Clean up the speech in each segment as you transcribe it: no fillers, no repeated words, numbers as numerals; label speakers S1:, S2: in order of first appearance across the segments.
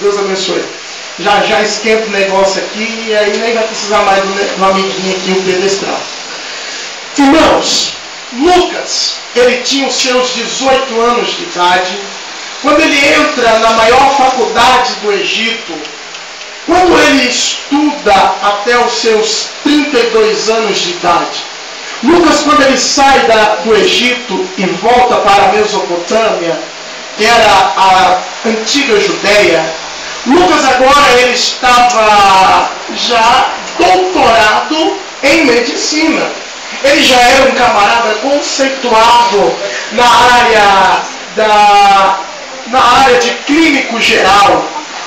S1: Deus abençoe. Já esquenta o negócio aqui e aí nem vai precisar mais do amiguinho aqui, o pedestral. Irmãos, Lucas, ele tinha os seus 18 anos de idade, quando ele entra na maior faculdade do Egito, quando ele estuda até os seus 32 anos de idade. Lucas, quando ele sai do Egito e volta para a Mesopotâmia, que era a antiga Judéia, Lucas agora ele estava já doutorado em medicina. Ele já era um camarada conceituado na área de clínico geral.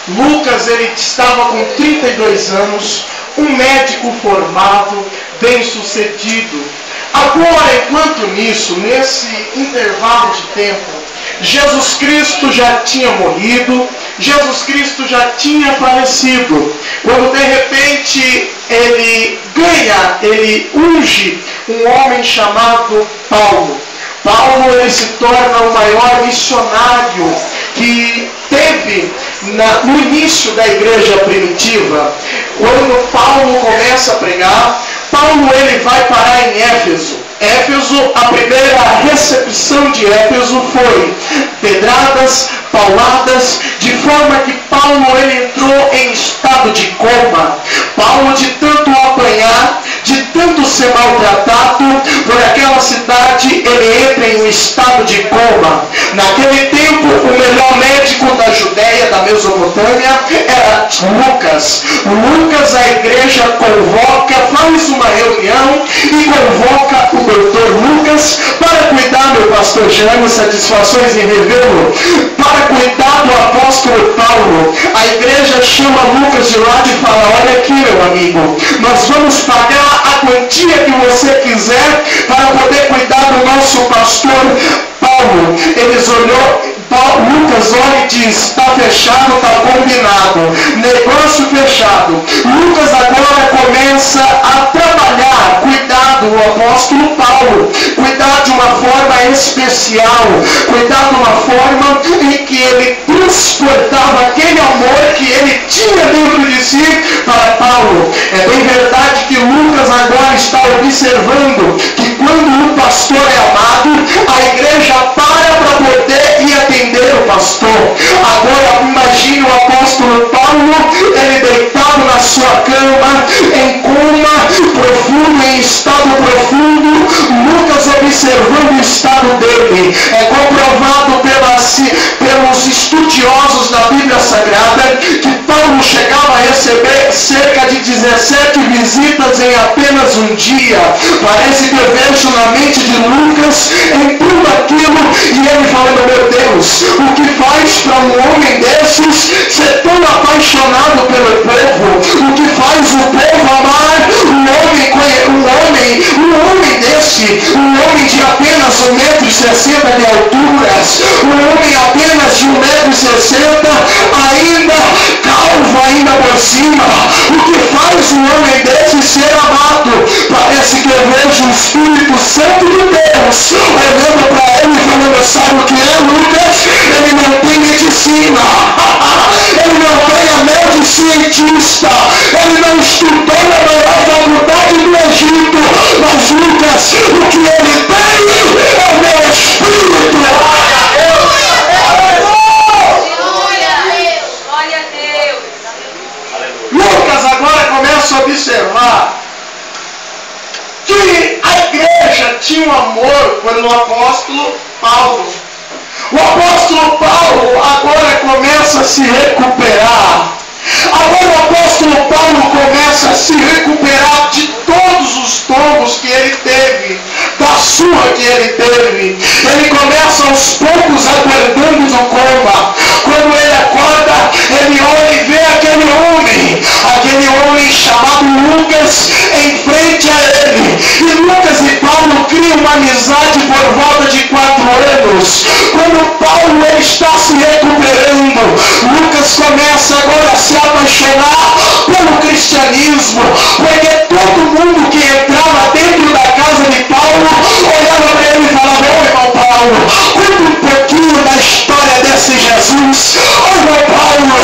S1: Lucas ele estava com 32 anos, um médico formado, bem-sucedido. Agora, enquanto nesse intervalo de tempo, Jesus Cristo já tinha morrido, Jesus Cristo já tinha falecido. Quando de repente ele unge um homem chamado Paulo. Paulo ele se torna o maior missionário que teve no início da igreja primitiva. Quando Paulo começa a pregar, Paulo ele vai parar em Éfeso. A primeira recepção de Éfeso foi pedradas, pauladas, de forma que Paulo ele entrou em estado de coma. Paulo, de tanto apanhar, de tanto ser maltratado por aquela cidade, ele entra em um estado de coma. Naquele tempo, o melhor médico da Judéia, da Mesopotâmia, era Lucas. Lucas, a igreja convoca, faz uma reunião e convoca o doutor Lucas para cuidar, meu pastor Jânio, satisfações em revê-lo, para cuidar do apóstolo Paulo. A igreja chama Lucas de lado e fala: olha aqui, meu amigo, nós vamos pagar a quantia que você quiser para poder cuidar do nosso pastor Paulo. Lucas olha e diz: está fechado, está combinado, negócio fechado. Lucas agora começa a trabalhar, cuidar do apóstolo Paulo, cuidar de uma forma especial, cuidar de uma forma em que ele transportava aquele amor que ele tinha dentro de si para Paulo. É bem verdade que Lucas agora está observando que quando o pastor é amado, a igreja para poder ir atender o pastor. Agora imagine o apóstolo Paulo, ele deitado na sua cama, em coma profundo, em estado profundo, Lucas observando o estado dele. É comprovado pelos estudiosos da Bíblia Sagrada que Paulo chegava a receber cerca de 17 visitas em apenas um dia. Parece que eu vejo na mente de Lucas em tudo aquilo e ele falando: meu Deus, o que faz para um homem desses ser tão apaixonado pelo povo? O que faz o povo amar um homem desse, um homem de apenas 1,60 m de alturas, um homem apenas de 1,60 m, ainda calvo ainda por cima? O que faz um homem desse ser amado? Parece que eu vejo o Espírito Santo de Deus olhando para ele e falando: sabe o que é, Lucas? Ele não tem medicina, ele não tem anel de cientista, ele não estudou na maior faculdade do Egito, mas Lucas, o que ele tem é o meu Espírito. Lucas agora começa a observar que a igreja tinha um amor pelo apóstolo Paulo. O apóstolo Paulo agora começa a se recuperar. Agora o apóstolo Paulo começa a se recuperar de todos os tombos que ele teve, da surra que ele teve. Ele começa aos poucos acordando do coma. Quando ele acorda, ele olha e vê aquele homem chamado Lucas em frente a ele. E Lucas e Paulo criam uma amizade por volta de 4 anos. Quando Paulo ele está se recuperando, Lucas começa agora a se apaixonar pelo cristianismo, porque todo mundo que entrava dentro da casa de Paulo olhava para ele e falava: ô irmão Paulo, conta um pouquinho da história desse Jesus. Ô irmão Paulo,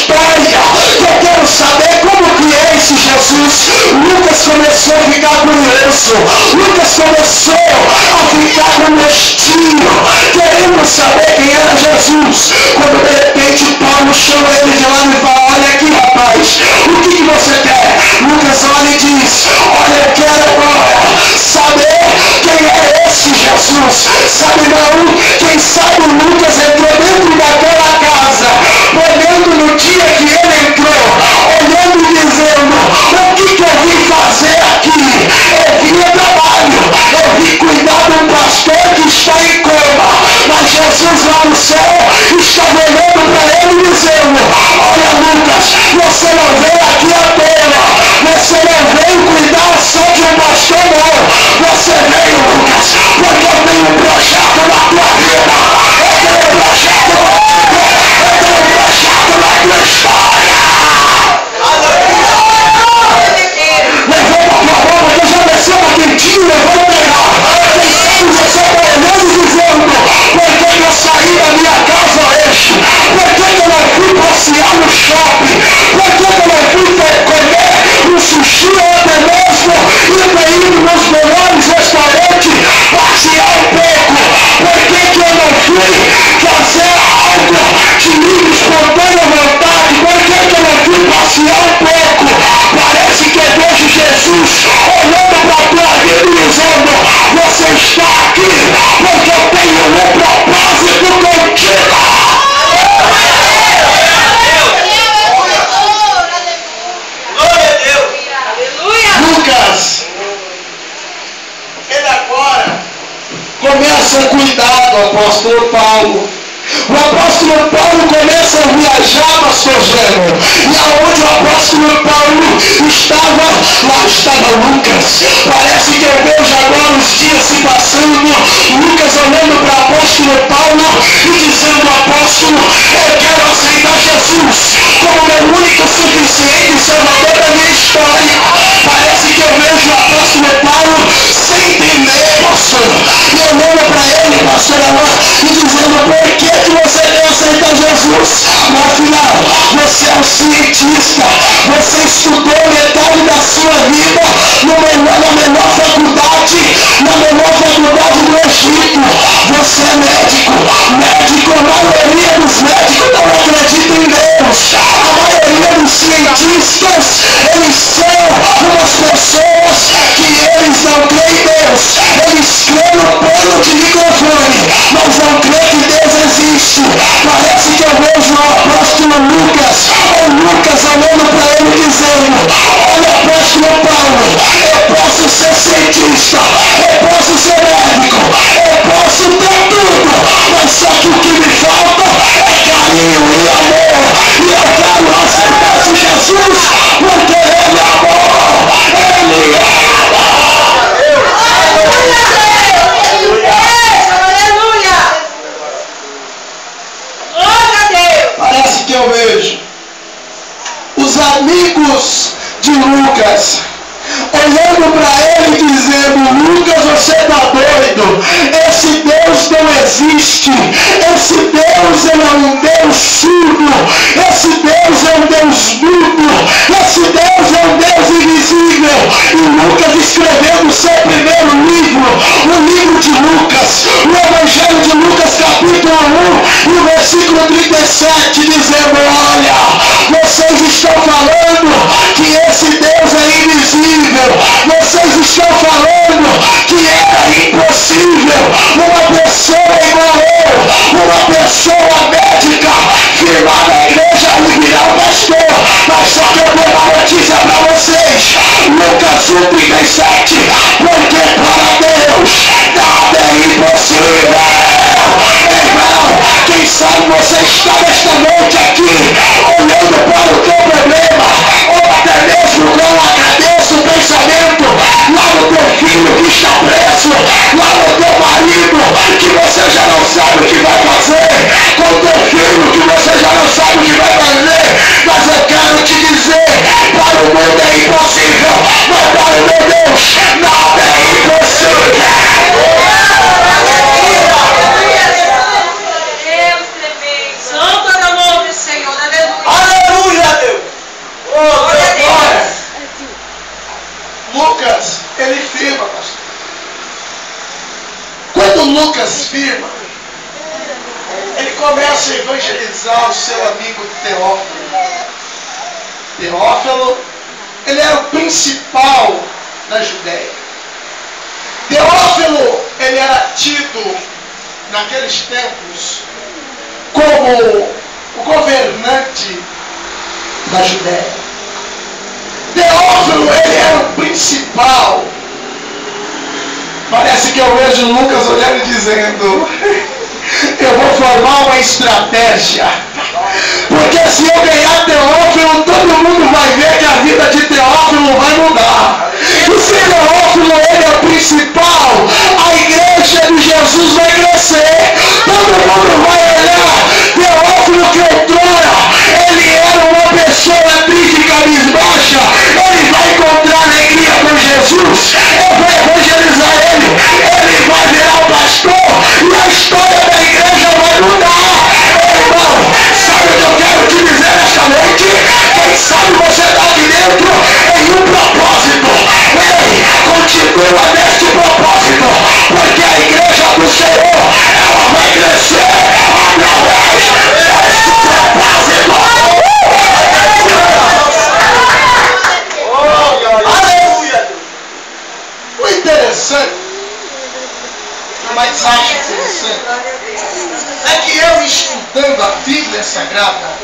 S2: história. Eu quero saber como que é esse Jesus. Lucas começou a ficar curioso. Lucas começou a ficar com gostinho, querendo saber quem era Jesus. Quando de repente Paulo chama ele de lá e fala: olha aqui, rapaz, o que você quer? Lucas olha e diz: olha, eu quero agora saber quem é esse Jesus. Sabe não? Quem sabe o Lucas entrou dentro daquela casa, olhando no dia que ele entrou, olhando e dizendo: o que eu vim fazer aqui? Eu vim a trabalho, eu vim cuidar de um pastor que está em coma, mas Jesus lá no céu está olhando para ele dizendo: olha, Lucas, você não veio aqui à toa, você não veio cuidar só de um pastor, não. Você veio, Lucas, porque eu tenho um projeto na tua vida, eu tenho um projeto na tua história. Levanta a tua mão, porque já desceu uma quentinha, levanta pegar. Quem sabe você está olhando e dizendo: por que eu saí da minha casa hoje? Por que eu não fui passear no shopping? Por que eu não fui comer um sushi ou até mesmo ir nos melhores restaurantes, passear um pouco? Por que eu não fui fazer algo de livre, espontânea vontade? Por que eu não fui passear um pouco? Parece que eu vejo Jesus olhando para a tua vida e dizendo: você está aqui porque eu tenho um propósito contigo. Lucas, ele agora começa a cuidar do apóstolo Paulo. O apóstolo Paulo começa a viajar, pastor Gênero, e aonde o apóstolo Paulo estava, lá estava Lucas. Parece que eu vejo agora os dias se passando, Lucas olhando para o apóstolo Paulo e dizendo: apóstolo, eu quero aceitar Jesus como meu único, suficiente salvador da minha história. Parece que eu vejo o apóstolo Paulo sem entender, pastor, e olhando para ele, pastor Alain, e dizendo: por que você quer aceitar Jesus? Afinal, você é um cientista, você estudou metade da sua vida na melhor faculdade do Egito. Você é médico, a maioria dos médicos não acredita em Deus. A maioria dos cientistas, eles são umas pessoas que eles não creem em Deus. Eles creem no plano de microfone, mas não creem que Deus existe. Parece que eu vejo o apóstolo Lucas olhando para ele dizendo: olha, apóstolo Paulo, eu posso ser cientista, eu posso ser médico, eu posso ter tudo, mas só que o que me falta é carinho e amor. E eu quero aceitar esse Jesus porque ele é amor, ele é amor. Parece que eu vejo os amigos de Lucas olhando para ele dizendo: Lucas, você está doido, esse Deus não existe, esse Deus ele é um Deus surdo, esse Deus é um Deus mudo, esse Deus é um Deus invisível. E Lucas escrevendo o seu primeiro livro, o livro de Lucas, o Evangelho de Lucas, capítulo 1, e o versículo 37, dizendo: olha, vocês estão falando que esse Deus é invisível, vocês estão falando que era impossível uma pessoa igual eu, uma pessoa médica, firmar na igreja e virar um pastor. Mas só que eu dou uma notícia para vocês, Lucas 1:37, porque para Deus nada é impossível. Irmão, quem sabe você está nesta noite aqui olhando para o teu problema, ou até mesmo com a cabeça, o pensamento lá no teu filho que está preso, lá no teu marido que você já não sabe o que vai fazer, com o teu filho que você já não sabe o que vai fazer. Mas eu quero te dizer: para o mundo é impossível, mas para o meu Deus
S1: começa a evangelizar o seu amigo Teófilo. Teófilo, ele era o principal da Judéia. Teófilo, ele era tido, naqueles tempos, como o governante da Judéia. Teófilo, ele era o principal. Parece que eu vejo Lucas olhando e dizendo: eu vou formar uma estratégia, porque se eu ganhar Teófilo, todo mundo vai ver que a vida de Teófilo vai mudar. E se Teófilo ele é o principal, a igreja de Jesus vai crescer. Todo mundo vai olhar Teófilo, que outrora ele era uma pessoa triste e cabisbaixa, ele vai encontrar alegria com Jesus. Eu vou evangelizar ele vai virar o pastor e a história da igreja vai mudar. Irmão, sabe o que eu quero te dizer nesta noite? Quem sabe você está aqui dentro em um propósito. Ei, continua neste propósito, porque a igreja do Senhor, ela vai crescer através deste propósito. Aleluia! O interessante, o mais acho interessante, é que eu, estudando a Bíblia Sagrada,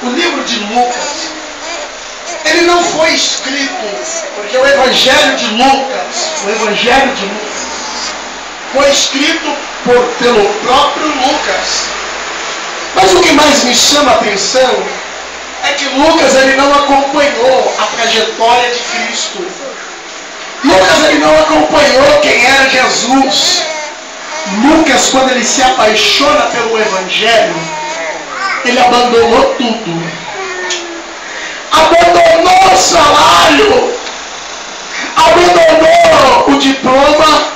S1: o livro de Lucas, ele não foi escrito, porque o Evangelho de Lucas foi escrito pelo próprio Lucas. Mas o que mais me chama a atenção é que Lucas ele não acompanhou a trajetória de Cristo. Lucas ele não acompanhou quem era Jesus. Lucas, quando ele se apaixona pelo Evangelho, ele abandonou tudo. Abandonou o salário, abandonou o diploma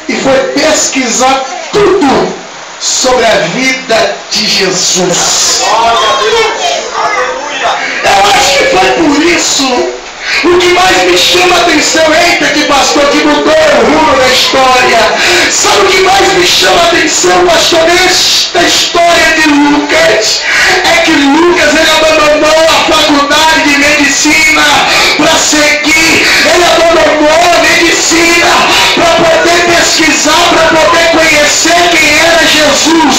S1: e foi pesquisar tudo sobre a vida de Jesus.
S2: Glória a Deus. Aleluia.
S1: Eu acho que foi por isso. O que mais me chama a atenção, eita, que pastor, que mudou o rumo da história. Sabe o que mais me chama a atenção, pastor, nesta história de Lucas? É que Lucas, ele abandonou a faculdade de medicina para seguir. Ele abandonou a medicina para poder pesquisar, para poder conhecer quem era Jesus.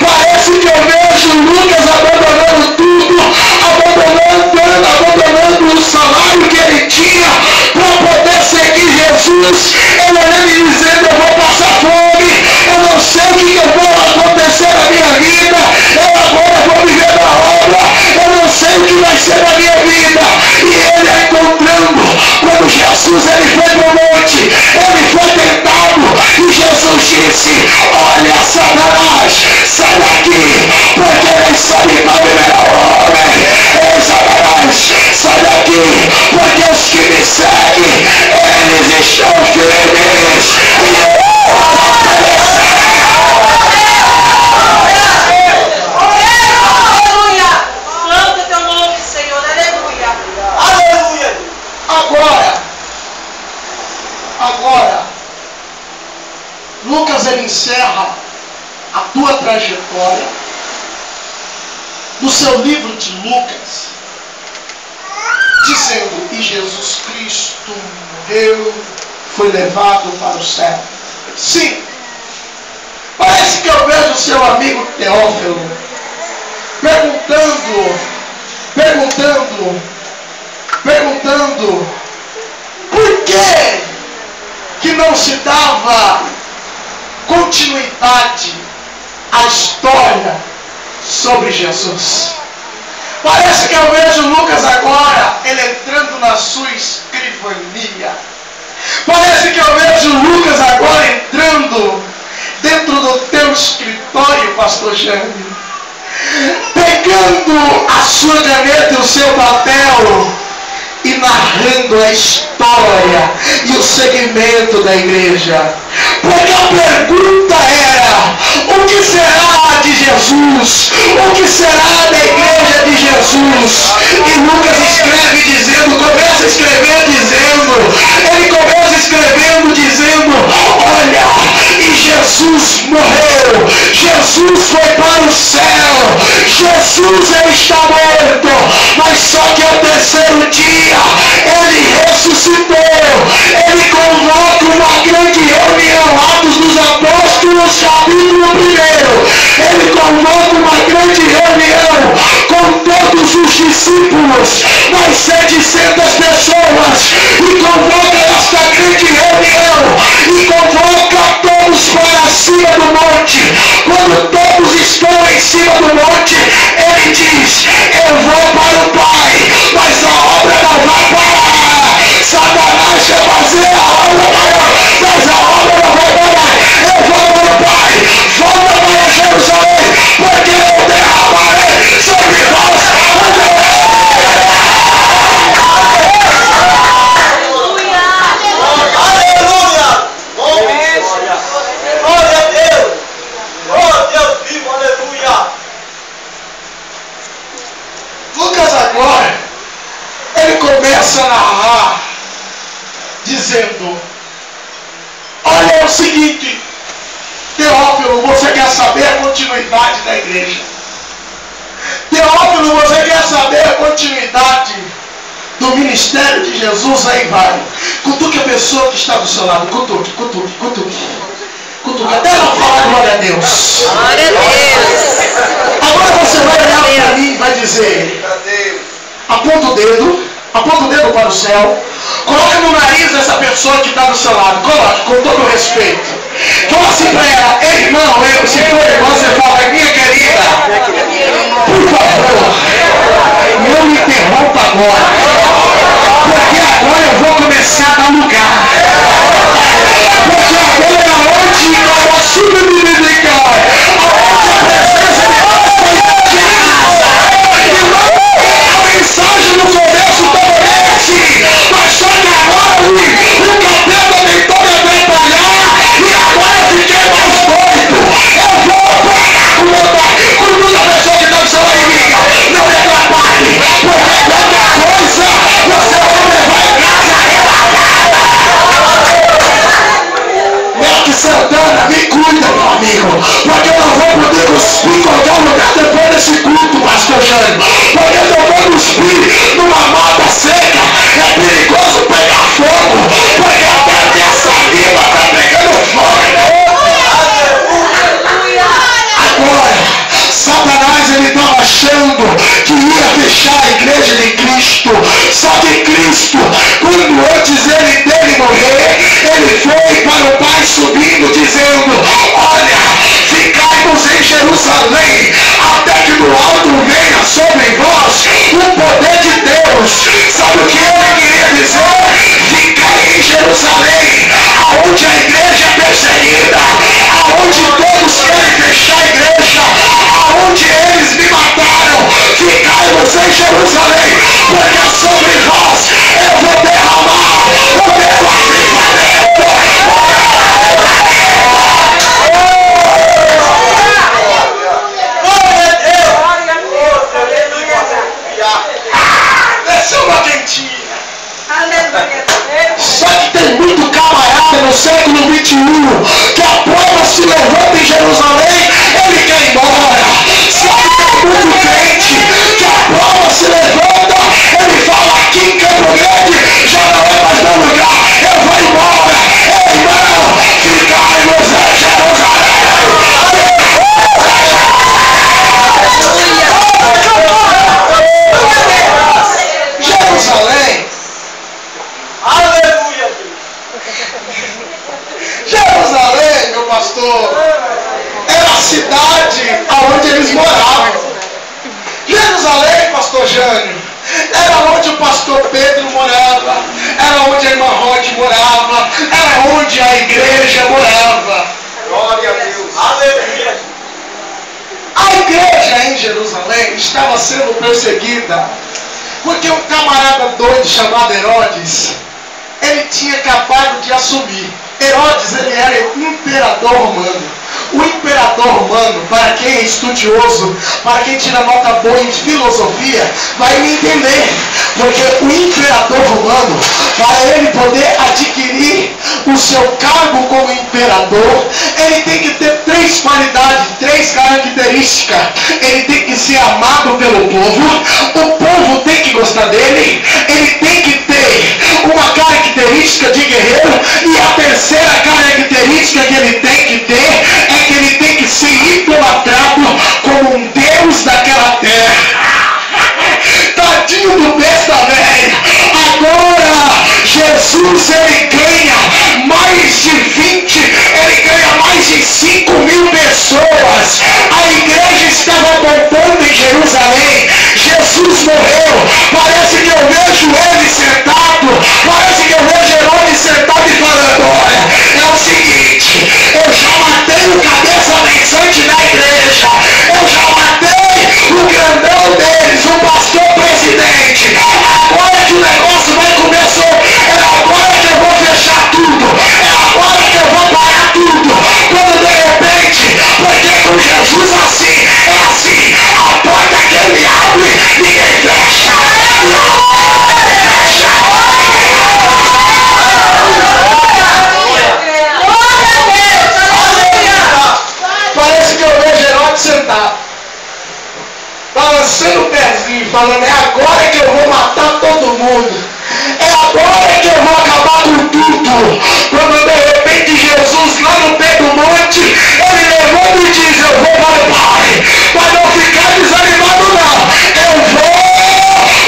S1: Parece que eu vejo Lucas abandonando tudo, abandonando o salário que ele tinha para poder seguir Jesus. Ele olhando e dizendo: eu vou passar fome, eu não sei o que vai acontecer na minha vida, eu agora vou viver da obra, eu não sei o que vai ser na minha vida. E ele encontrando, quando Jesus ele foi para o monte, ele foi tentado, e Jesus disse: olha, Satanás, sai daqui, porque nem sabe para viver ao homem. Ei, Satanás, sai daqui, porque os que me seguem, eles estão firmes.
S3: Aleluia! Santo teu nome, Senhor, aleluia!
S1: Aleluia! Agora, Lucas ele encerra a tua trajetória no seu livro de Lucas, dizendo: e Jesus Cristo morreu, foi levado para o céu. Sim, parece que eu vejo o seu amigo Teófilo perguntando por que não se dava continuidade à história sobre Jesus. Parece que eu vejo Lucas agora, ele entrando na sua escrivania. Parece que eu vejo Lucas agora entrando dentro do teu escritório, pastor Jânio, pegando a sua caneta e o seu papel e narrando a história e o segmento da igreja. Porque a pergunta era: o que será de Jesus? O que será da igreja de Jesus? E Lucas escreve dizendo, começa a escrever dizendo: olha, e Jesus morreu, Jesus foi para o céu,
S2: Jesus ele está morto, mas só que ao terceiro dia ele ressuscitou. Ele convoca uma grande reunião, Atos dos Apóstolos, capítulo 1. Ele convoca uma grande reunião com todos os discípulos, mais 700 pessoas, e convoca esta grande reunião, e convoca todos para cima do monte. Quando todos estão em cima do monte, ele diz: eu vou para o Pai, mas a obra não vai parar. Satanás quer fazer a obra maior, mas a obra não vai parar. Eu vou para o Pai, volta para Jerusalém, porque eu derramarei sobre vós o meu
S4: aleluia! Glória a Deus! Glória a Deus vivo, aleluia!
S2: Lucas agora, ele começa a narrar, dizendo: olha, é o seguinte, Teófilo, você quer saber a continuidade da igreja? Teófilo, você quer saber a continuidade do ministério de Jesus? Aí vai, cutuque a pessoa que está do seu lado, cutuque, cutuque, cutuque, cutuque, até ela falar glória a Deus.
S3: Glória a Deus.
S2: Agora você vai olhar para mim e vai dizer: aponta o dedo para o céu, coloca no nariz essa pessoa que está do seu lado, coloque com todo o respeito. Fala assim para ela: ei, irmão, se for irmão, você fala: minha querida, por favor, não me interrompa agora, porque agora eu vou começar a dar lugar. Porque agora é onde eu assumo me dedicar, aonde a presença de Deus foi casa. A mensagem no começo permanece, mas só que agora o capeta tentou me atrapalhar e agora eu fiquei mais doido. Eu vou parar com meu pai, com toda pessoa que está no seu inimigo. Não me atrapalhe, porque qualquer coisa você vai levar em casa Melk Santana, me cuida, meu amigo, porque eu não vou poder cuspir em qualquer lugar depois desse culto, pastor Jânio, porque eu vou cuspir numa mata seca, é perigoso pegar fogo, porque até a minha saliva está pegando fogo. Agora, Satanás ele estava achando que ia fechar a igreja de Cristo, só que Cristo, quando antes dele morrer, ele foi para o Pai subindo, dizendo: olha, ficai-vos em Jerusalém, até que do alto venha sobre vós o poder de Deus. Sabe o que ele queria dizer? Ficai em Jerusalém, aonde a igreja é perseguida, aonde todos querem fechar a igreja, aonde eles me mataram. Ficai-vos em Jerusalém, porque sobre vós eu vou derramar o meu avivamento.
S4: Glória a Deus! Aleluia!
S2: Desceu uma quentinha.
S3: Aleluia.
S2: Só que tem muito camarada no século 21 que a se levanta em Jerusalém, ele quer ir embora. Só que tem muito crente que a se levanta, ele fala: aqui em Campo Grande já não é mais meu lugar, eu vou embora. Ei, irmão, ficai-vos em Jerusalém. Jerusalém,
S4: Aleluia!
S2: Jerusalém, meu pastor, era a cidade onde eles moravam. Jerusalém, pastor Jânio, era onde o pastor Pedro morava, era onde a irmã Rod morava, era onde a igreja morava.
S4: Glória a Deus! Aleluia!
S2: A igreja em Jerusalém estava sendo perseguida porque um camarada doido chamado Herodes, ele tinha acabado de assumir. Herodes, ele era imperador romano. O imperador romano, para quem é estudioso, para quem tira nota boa em filosofia, vai me entender. Porque o imperador romano para ele poder adquirir o seu cargo como imperador, ele tem que ter 3 qualidades, 3 características. Ele tem que ser amado pelo povo, o povo tem que gostar dele, ele tem que ter uma característica de guerreiro, e a terceira característica que ele tem que ter é que ele tem que ser idolatrado como um Deus daquela terra. Tadinho do besta velho. Agora Jesus, ele ganha mais de 20, ele ganha mais de 5.000 pessoas. A igreja estava bombando em Jerusalém. Jesus morreu. Parece que eu vejo ele sentado, parece que eu vejo Herodes sentado e falando: olha, é o seguinte, eu já matei o cabeça pensante da igreja, eu já matei o grandão deles, o pastor presidente. Agora que o negócio vai começar, é agora que eu vou fechar tudo, é agora que eu vou parar tudo. Quando de repente, porque com Jesus assim, é assim, a porta que ele abre, ninguém fecha. Parece que eu vejo Herodes sentado, balançando o pezinho, falando: é agora que eu vou matar todo mundo, é agora que eu vou acabar com tudo. Quando de repente Jesus, lá no pé do monte, ele levanta e diz: eu vou para o Pai. Para não ficar desanimado não, eu vou,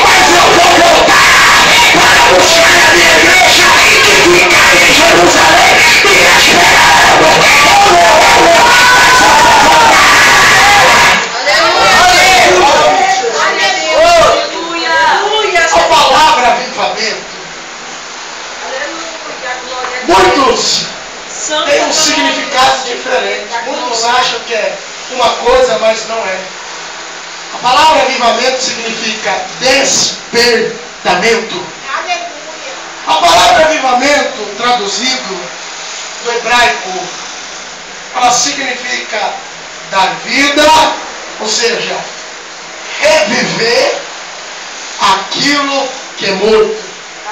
S2: mas eu vou voltar para buscar a minha igreja que fica em Jerusalém me esperando. A palavra avivamento, muitos têm um significado diferente. Muitos acham que é uma coisa, mas não é. A palavra avivamento significa despertamento. A palavra avivamento, traduzido do hebraico, ela significa dar vida, ou seja, reviver aquilo que é morto.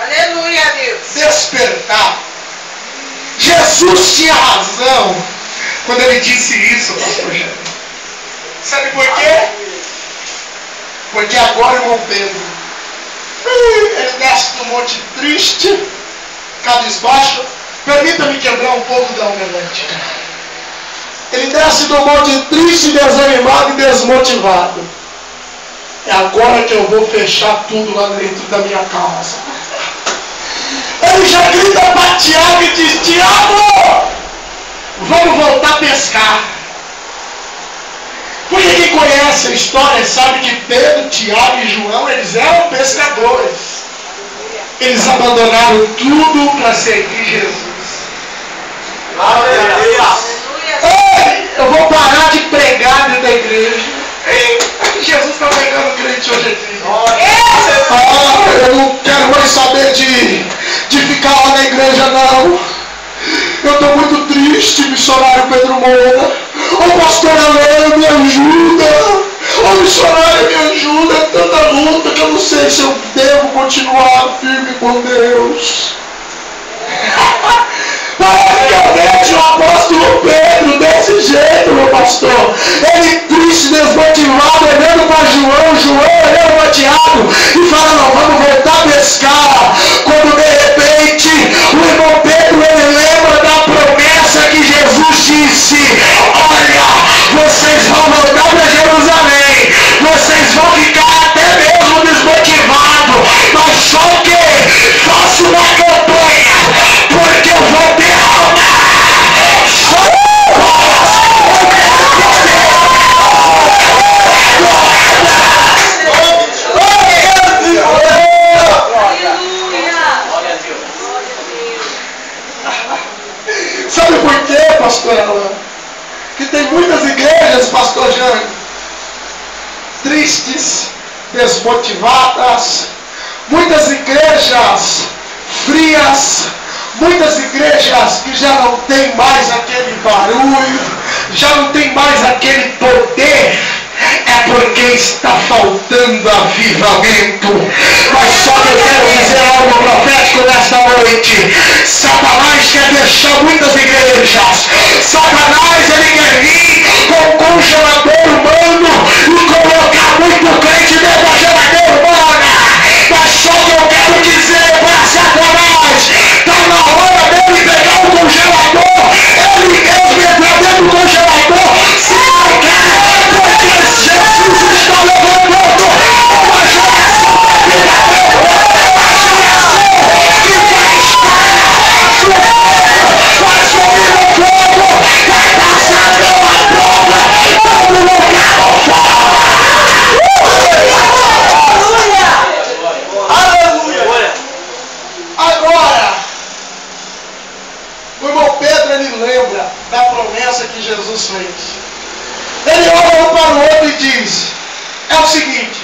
S3: Aleluia, Deus.
S2: Despertar. Jesus tinha razão quando ele disse isso, pastor Jânio. Sabe por quê? Porque agora, irmão Pedro, ele desce do monte triste, cabisbaixo. Permita-me quebrar um pouco da humildade. Ele desce do monte triste, desanimado e desmotivado. É agora que eu vou fechar tudo lá dentro da minha casa. Ele já grita para Tiago e diz: Tiago, vamos voltar a pescar. Porque quem conhece a história sabe que Pedro, Tiago e João, eles eram pescadores. Eles abandonaram tudo para seguir Jesus.
S4: Glória a Deus.
S2: Ei, eu vou parar de pregar dentro da igreja. Ei, Jesus está pregando crente hoje aqui. Eu não quero mais saber de ficar lá na igreja, não. Eu estou muito triste, missionário Pedro Moura. Ô pastor Alain, me ajuda. Ô missionário, me ajuda. É tanta luta que eu não sei se eu devo continuar firme com Deus. Parece que eu vejo o apóstolo Pedro desse jeito, meu pastor. Ele triste, desmotivado, olhando para João olhando para Tiago e falando: vamos voltar a pescar. Quando de repente o irmão Pedro, ele lembra da promessa que Jesus disse: olha, vocês vão voltar para Jerusalém, vocês vão ficar até mesmo desmotivados, mas só que faça uma campanha, porque eu vou derramar Sabe por quê, pastor Alain? Que tem muitas igrejas, pastor Jânio, tristes, desmotivadas, muitas igrejas frias, muitas igrejas que já não tem mais aquele barulho, já não tem mais aquele poder. é porque está faltando avivamento. Mas só que eu quero dizer algo profético nesta noite. Satanás quer deixar muitas igrejas. Satanás, ele quer vir com um congelador humano e colocar muito crente dentro da geladeira humana. Mas só que eu quero dizer para Satanás, está na hora dele pegar o congelador, ele mesmo entrar dentro do congelador, se não quer, porque Jesus está levantando uma geração de avivamento, uma geração que vai estar vai subir no fogo, vai passar pela prova, todo lugar ao fogo.
S4: Aleluia!
S1: Agora, o irmão Pedro, ele lembra da promessa que Jesus fez. Ele olha um para o outro e diz: é o seguinte,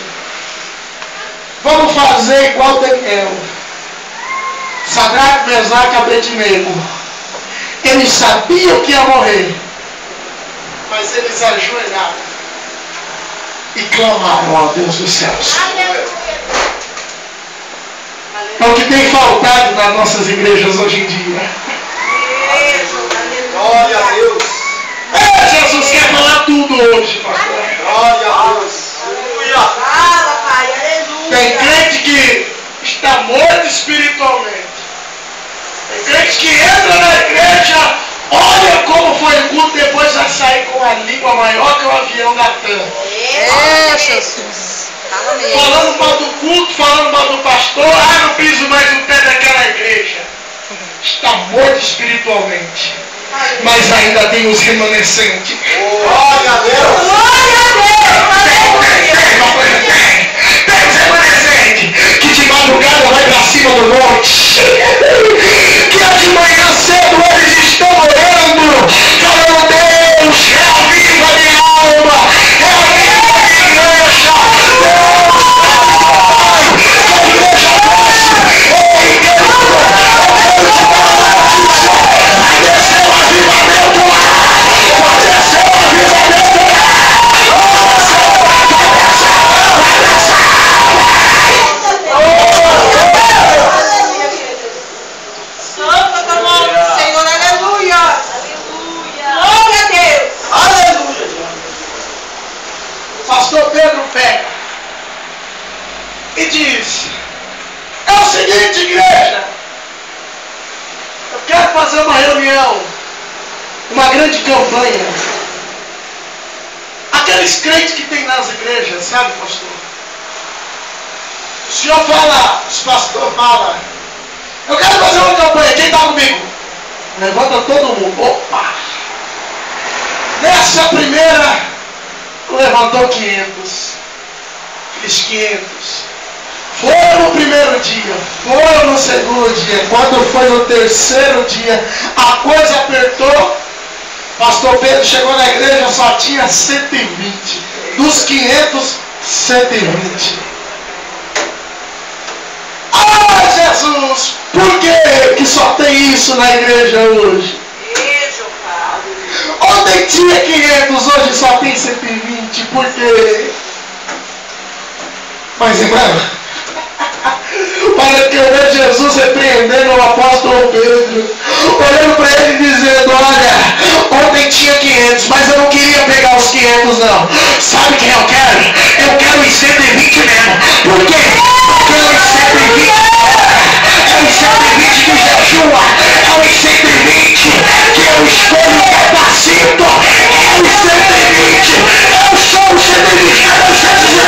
S1: vamos fazer igual Daniel, Sadraque, Mesaque e Abednego. Eles sabiam que ia morrer, mas eles ajoelharam e clamaram ao Deus dos céus. É o que tem faltado nas nossas igrejas hoje em dia.
S4: Glória a Deus!
S1: Jesus quer falar tudo hoje, pastor.
S4: Glória a Deus! Aleluia!
S3: Fala, Pai, aleluia.
S1: Tem crente que está morto espiritualmente. Tem crente que entra na igreja, olha como foi o culto, depois vai sair com a língua maior que o avião da TAM.
S3: É, Jesus. Fala mesmo.
S1: Falando mal do culto, falando mal do pastor, não piso mais o pé daquela igreja. Está morto espiritualmente. Mas ainda tem os remanescentes.
S4: Glória a Deus!
S3: Glória a Deus.
S2: Tem os remanescentes que de madrugada vai para cima do monte, que de manhã cedo eles estão orando, falando: Deus, reaviva minha alma, reaviva minha igreja, Deus, que a igreja desce, ei Deus, vai descer o avivamento lá, vai descer o avivamento lá,
S3: Santo é teu nome, Senhor, aleluia. Glória a Deus.
S4: Aleluia!
S1: O pastor Pedro pega e diz: é o seguinte, igreja, eu quero fazer uma reunião, uma grande campanha. Aqueles crentes que tem nas igrejas, sabe, pastor? O senhor fala, os pastores falam: eu quero fazer uma campanha, quem está comigo? Levanta todo mundo. Opa! Nessa primeira, levantou 500. Aqueles 500. Foram no primeiro dia, foram no segundo dia. Quando foi no terceiro dia, a coisa apertou. Pastor Pedro chegou na igreja, só tinha 120. Dos 500, 120. Ah, Jesus! Por que só tem isso na igreja hoje?
S3: Beijo, Pai.
S1: Ontem tinha 500, hoje só tem 120. Por quê? Mas, irmão, olha que eu vejo Jesus repreendendo o apóstolo Pedro, olhando para ele e dizendo: olha, ontem tinha 500, mas eu não queria pegar os 500 não. Sabe quem eu quero? Eu quero os 120 mesmo. Por quê? Porque é os 120 é os 120 que jejua, é os 120 que eu escolho e capacito, é os 120, eu sou os 120, cadê os 119?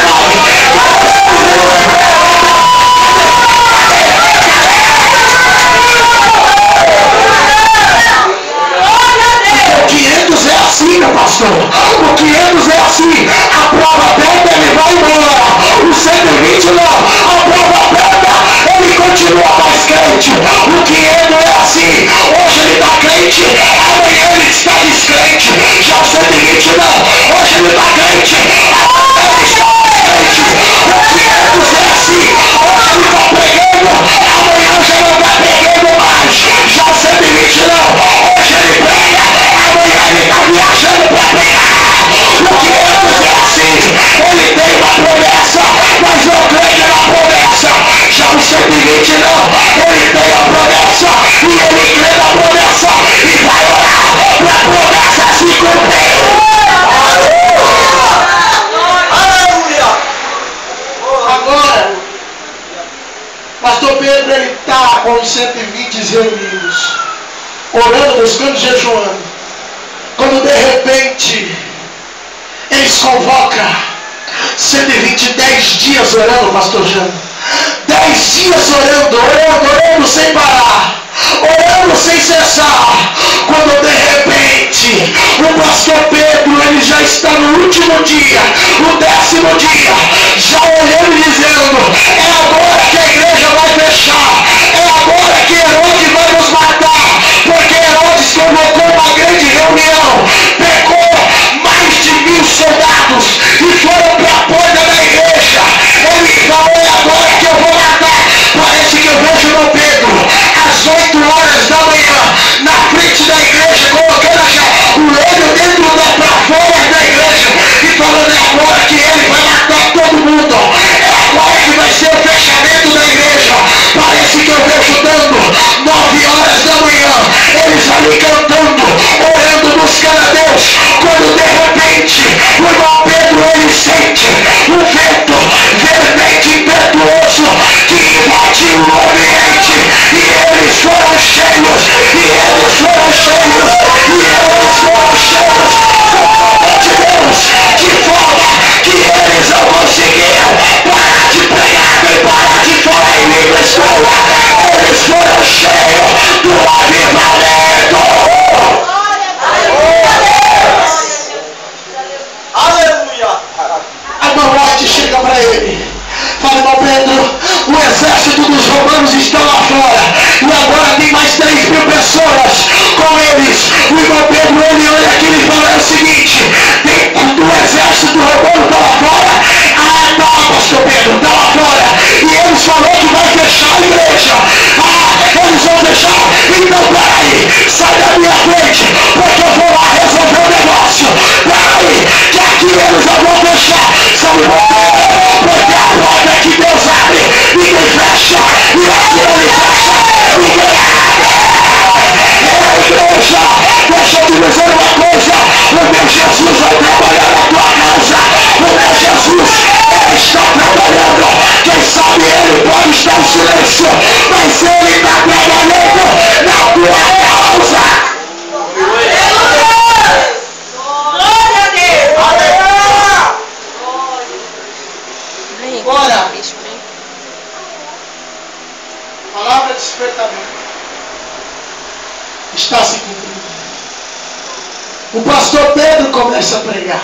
S1: 500 é assim, meu pastor. O 500 é assim. A prova aperta, ele vai embora. O 120 não. A prova aperta, ele continua mais crente. O 500 é assim. Hoje ele está crente, amanhã ele está descrente. Já o 120 não. Hoje ele está crente, amanhã ele está descrente. O 500 é assim. Hoje ele está pregando, amanhã já não está pregando mais. Já o 120 não. Hoje ele prega, amanhã ele está viajando para pregar. O 500 é assim.
S2: 120 reunidos, orando, buscando, jejuando. Quando de repente eles convocam 120, 10 dias orando, pastor Jânio. 10 dias orando sem parar, orando sem cessar. Quando de repente o pastor Pedro, ele já está no último dia, o 10º dia, já olhando e dizendo: é agora que a igreja vai fechar, é agora que Herodes vai nos matar, porque Herodes convocou uma grande reunião, pegou mais de 1000 soldados e foram para a porta da igreja. Ele falou: é agora que eu vou matar. Parece que eu vejo meu Pedro às 8 horas da manhã na frente da igreja, colocando o olho dentro da plataforma da igreja e falando: é agora que ele vai matar todo mundo, é agora que vai ser o fechamento da igreja. Parece que eu vejo dando 9 horas da manhã, eles ali cantando, orando, buscando a Deus, quando de repente o irmão Pedro, ele sente um vento vermente impetuoso que invadiu o ambiente, e eles foram cheios, e eles foram cheios, e eles foram cheios do poder de Deus, de forma que eles não conseguiam parar de pregar nem parar de falar em língua estranha. Eles foram cheios do avivamento.
S4: Aleluia!
S2: A morte chega para ele, fala: irmão Pedro, o exército dos romanos está lá fora, e agora tem mais 3.000 pessoas com eles. O irmão Pedro, ele olha aquilo e fala: é o seguinte, tem do exército romano está lá fora? Ah, tá, pastor Pedro, está lá fora, e eles falaram que vai fechar a igreja. Ah, eles vão fechar? Então peraí, sai da minha frente, porque eu vou lá resolver o negócio. Peraí, que aqui eles não vão fechar. Sabe por quê? Porque a porta que Deus abre, ninguém fecha, e aqui ele fecha, ninguém abre. Igreja, deixa eu te dizer uma coisa: o meu Jesus vai trabalhar na tua casa, o meu Jesus, ele está trabalhando. Quem sabe ele pode estar em silêncio, mas ele está trabalhando na tua causa.
S3: Glória a Deus!
S4: Aleluia!
S2: Agora, palavra de despertamento está se cumprindo. O pastor Pedro começa a pregar.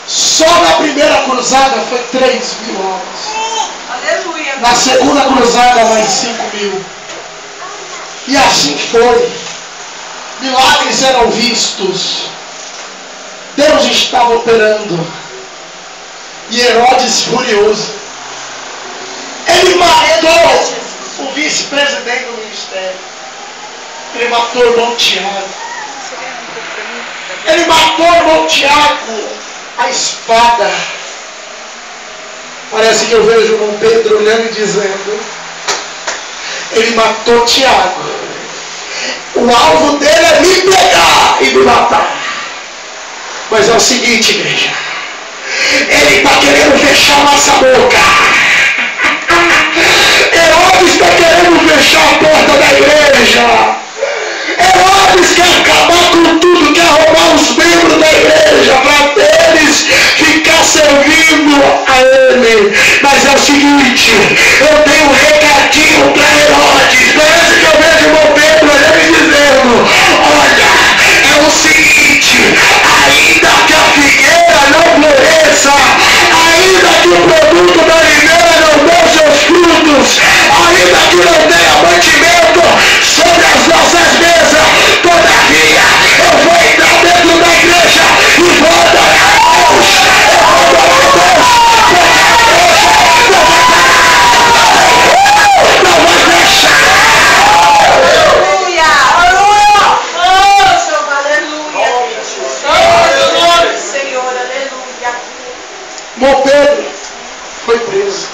S2: Só na primeira cruzada foi 3.000 homens.
S3: Aleluia!
S2: Na segunda cruzada, mais 5.000. E assim foi. Milagres eram vistos. Deus estava operando. E Herodes, furioso, ele matou o vice-presidente do ministério. Ele matou o irmão Tiago. Ele matou o irmão Tiago a espada. Parece que eu vejo o irmão Pedro olhando e dizendo: ele matou Tiago. O alvo dele é me pegar e me matar. Mas é o seguinte, igreja, ele está querendo fechar nossa boca. Herodes está querendo fechar a porta da igreja. Herodes quer acabar com tudo, quer roubar os membros da igreja para eles ficar servindo a ele. Mas é o seguinte, eu tenho um recadinho para Herodes. Parece que eu vejo o irmão Pedro olhando e dizendo: olha, é o seguinte, ainda que a figueira não floresça, ainda que o produto da oliveira não dê seus frutos, ainda que não tenha mantimento sobre as nossas mesas, todavia eu vou entrar dentro da igreja e vou adorar a Deus. Eu vou adorar a Deus, porque não vai fechar.
S3: Aleluia! Oh, Senhor, aleluia! Oh, Senhor, aleluia!
S2: Irmão Pedro foi preso.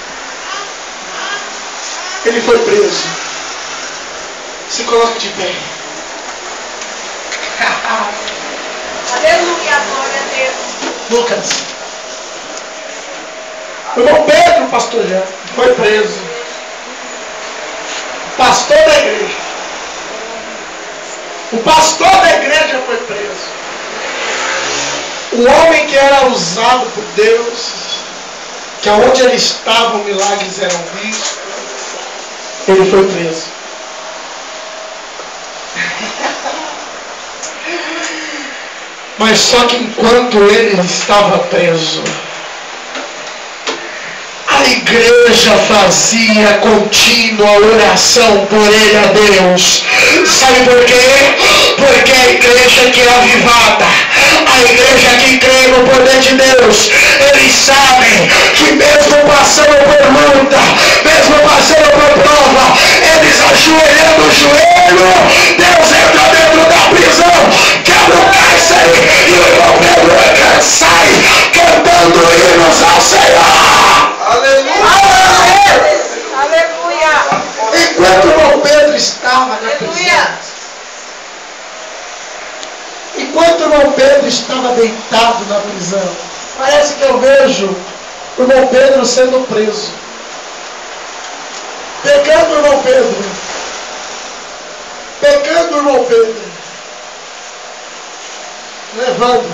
S2: Ele foi preso. Se coloque de pé.
S3: Aleluia, glória a Deus!
S2: Lucas. O irmão Pedro, pastor Jean, foi preso. pastor da igreja. O pastor da igreja foi preso. O homem que era usado por Deus, que aonde ele estava, milagres eram vistos, ele foi preso. Mas só que enquanto ele estava preso, a igreja fazia contínua oração por ele a Deus. Sabe por quê? Porque a igreja que é avivada, a igreja que crê no poder de Deus, eles sabem que mesmo passando por luta, mesmo passando por prova, eles ajoelhando o joelho, Deus entra dentro da prisão, quebra o cárcere e o irmão Pedro sai cantando hinos ao Senhor.
S3: Aleluia! Aleluia!
S2: Enquanto o irmão Pedro estava na prisão,
S3: Aleluia!
S2: enquanto o irmão Pedro estava deitado na prisão, parece que eu vejo o irmão Pedro sendo preso. Pegando o irmão Pedro. Pegando o irmão Pedro. Levando.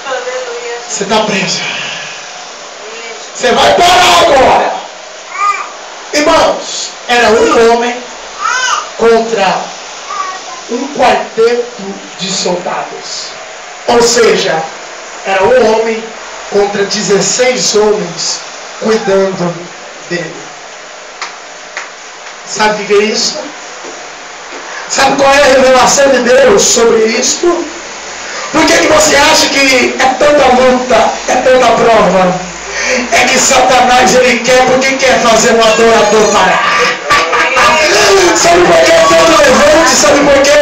S3: Aleluia!
S2: Você está preso. Você vai parar agora. Irmãos, era um homem contra um quarteto de soldados. Ou seja, era um homem contra 16 homens cuidando dele. Sabe o que é isso? Sabe qual é a revelação de Deus sobre isto? Por que você acha que é tanta luta, é tanta prova? É que Satanás ele quer, porque quer fazer um adorador parar. Sabe por que tanto levante? Sabe por que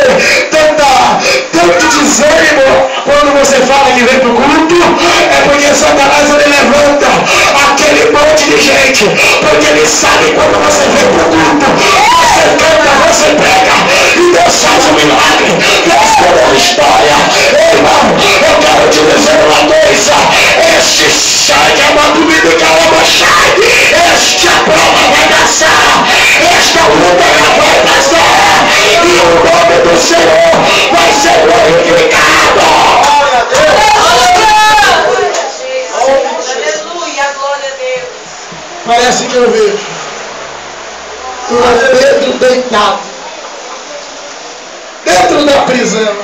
S2: tanto desânimo quando você fala que vem para o culto? É porque Satanás ele levanta aquele monte de gente, porque ele sabe quando você vem para o culto, você canta, você prega e Deus faz um milagre, Deus muda a história. Irmão, eu quero te dizer uma coisa: este sangue amado de Calabachai, esta prova vai passar, esta luta já vai passar, e o nome do Senhor vai ser glorificado.
S3: Aleluia, glória a Deus.
S2: Parece que eu vejo o Pedro deitado dentro da prisão,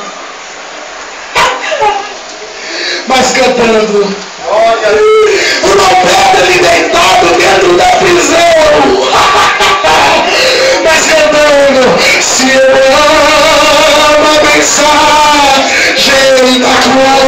S2: mas cantando. O irmão Pedro ele deitado dentro da prisão, mas cantando: se eu amo a mensagem da cruz,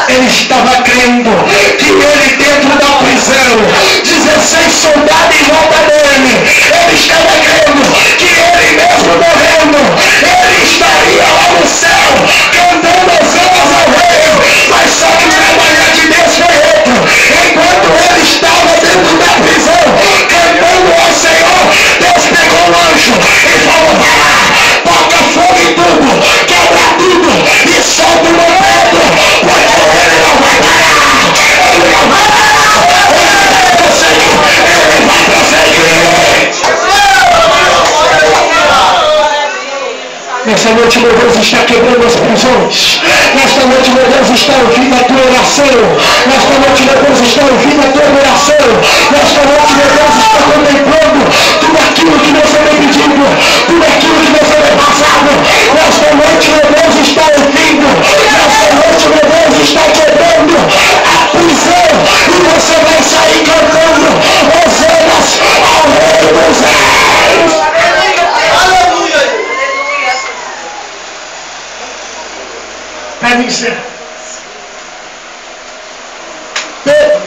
S2: ele estava crendo que ele dentro da prisão, 16 soldados em volta dele, ele estava crendo que ele mesmo morrendo, ele estaria lá no céu, cantando as alas ao rei. Mas só que o trabalhar de Deus foi outro. Enquanto ele estava dentro da prisão, cantando ao Senhor, Deus pegou o anjo e falou: vai lá, toca fogo em tudo, quebra tudo e solta o meu Pedro, porque ele não vai parar, ele não vai parar, ele vai prosseguir, ele vai prosseguir. Nessa noite, meu Deus, está quebrando as prisões. Nesta noite, meu Deus, está ouvindo a tua oração. Nesta noite, meu Deus, está ouvindo a tua oração. Nesta noite, meu Deus, está contemplando tudo aquilo que você tem pedido, tudo aquilo que você tem passado. Nesta noite, meu Deus, está ouvindo. Nesta noite, meu Deus, está quebrando a prisão. E você vai sair cantando hosanas ao Rei dos Reis. Para mim, Pedro,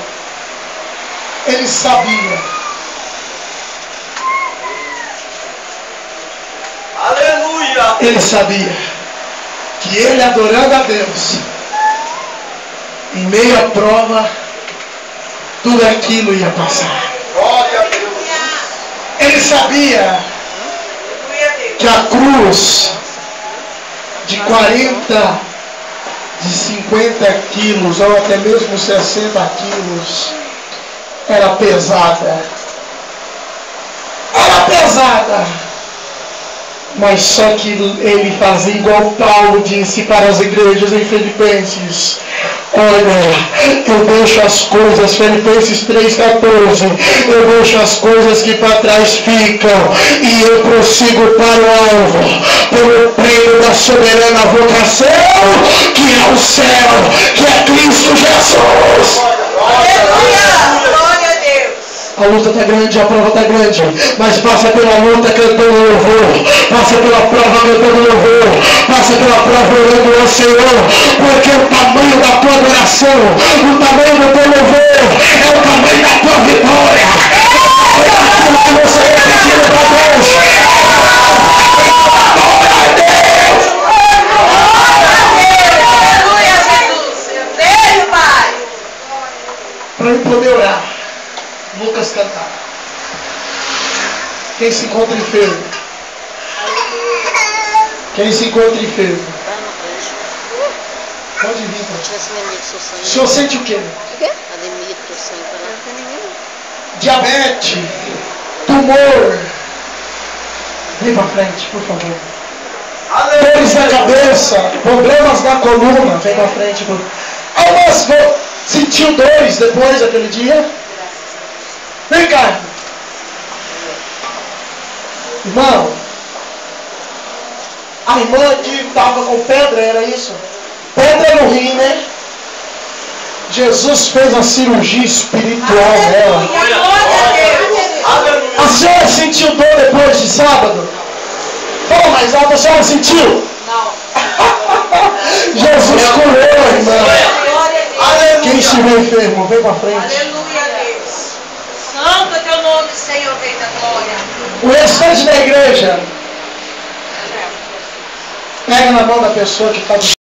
S2: ele sabia Ele sabia que ele adorando a Deus, em meio à prova, tudo aquilo ia passar.
S4: Glória a Deus.
S2: Ele sabia que a cruz de 40, de 50 quilos ou até mesmo 60 quilos era pesada. Era pesada. Mas só que ele fazia igual Paulo disse para as igrejas em Filipenses. Olha, eu deixo as coisas, Filipenses 3,14, eu deixo as coisas que para trás ficam e eu prossigo para o alvo, pelo prêmio da soberana vocação, que é o céu, que é Cristo Jesus.
S3: Aleluia! Glória a Deus!
S2: A luta está grande, a prova está grande, mas passa pela luta cantando louvor, passa pela prova cantando louvor, passa pela prova orando ao Senhor, porque o tamanho da tua adoração, o tamanho do teu louvor, é o tamanho da tua vitória. É o que você é pedindo para Deus.
S3: Aleluia, Jesus! Eu creio, Pai!
S2: Para eu poder orar, Lucas cantar. Quem se encontra enfermo? Quem se encontra enfermo? Pode vir, pode. O senhor sente o quê? Diabetes, tumor. Vem para frente, por favor. Dores na cabeça, problemas na coluna. Vem para frente, por favor. Algumas sentiu dores depois daquele dia? Vem cá. Irmão, a irmã que estava com pedra, era isso? Pedra no rim, né? Jesus fez a cirurgia espiritual nela.
S3: Aleluia! Glória a Deus!
S2: A senhora sentiu dor depois de sábado? Fala mais alto, a senhora sentiu?
S3: Não.
S2: Jesus curou, irmã.
S3: Glória a Deus!
S2: Quem estiver enfermo, vem para frente.
S3: Aleluia, Deus! Santo é teu nome, Senhor, Rei da glória!
S2: O restante da igreja, pega na mão da pessoa que está do